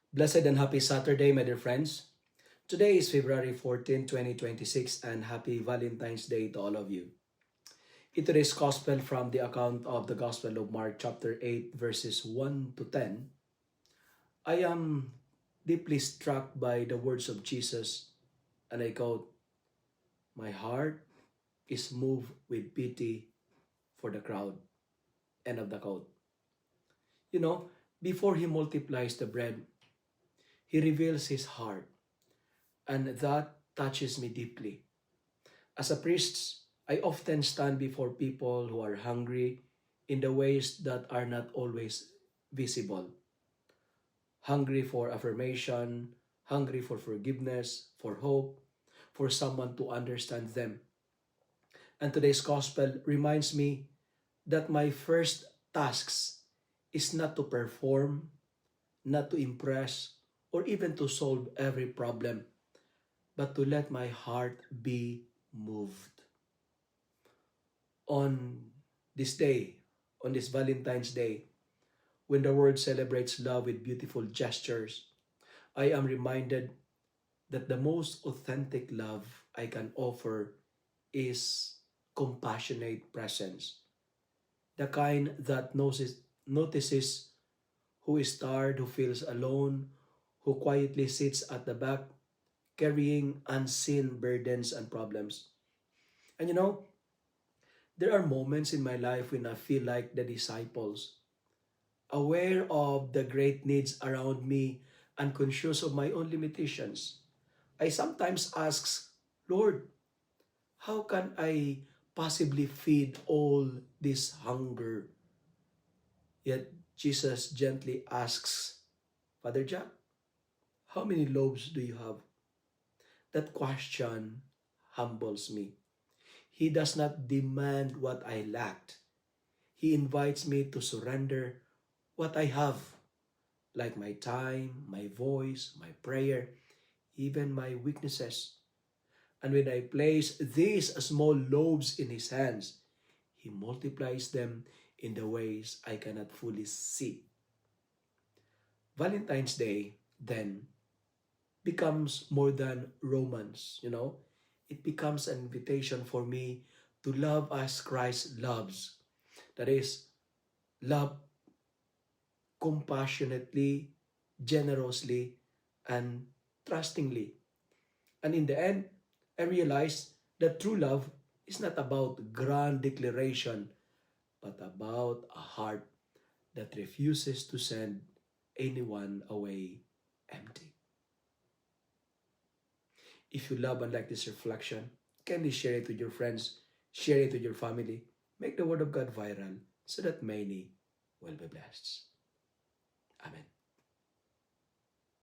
Blessed and happy Saturday, my dear friends. Today is February 14, 2026, and happy Valentine's Day to all of you. In today's Gospel from the account of the Gospel of Mark, chapter 8, verses 1 to 10, I am deeply struck by the words of Jesus, and I quote, "My heart is moved with pity for the crowd." End of the quote. You know, before he multiplies the bread, he reveals his heart, and that touches me deeply. As a priest, I often stand before people who are hungry in the ways that are not always visible. Hungry for affirmation, hungry for forgiveness, for hope, for someone to understand them. And today's gospel reminds me that my first tasks is not to perform, not to impress, or even to solve every problem, but to let my heart be moved. On this day, on this Valentine's Day, when the world celebrates love with beautiful gestures, I am reminded that the most authentic love I can offer is compassionate presence. The kind that notices who is tired, who feels alone, who quietly sits at the back, carrying unseen burdens and problems. And there are moments in my life when I feel like the disciples, aware of the great needs around me and conscious of my own limitations. I sometimes ask, Lord, how can I possibly feed all this hunger? Yet Jesus gently asks, Father Jack, how many loaves do you have? That question humbles me. He does not demand what I lacked. He invites me to surrender what I have, like my time, my voice, my prayer, even my weaknesses. And when I place these small loaves in His hands, He multiplies them in the ways I cannot fully see. Valentine's Day, then, becomes more than romance. It becomes an invitation for me to love as Christ loves. That is, love compassionately, generously, and trustingly. And in the end, I realized that true love is not about grand declaration, but about a heart that refuses to send anyone away empty. If you love and like this reflection, kindly share it with your friends, share it with your family, make the word of God viral so that many will be blessed. Amen.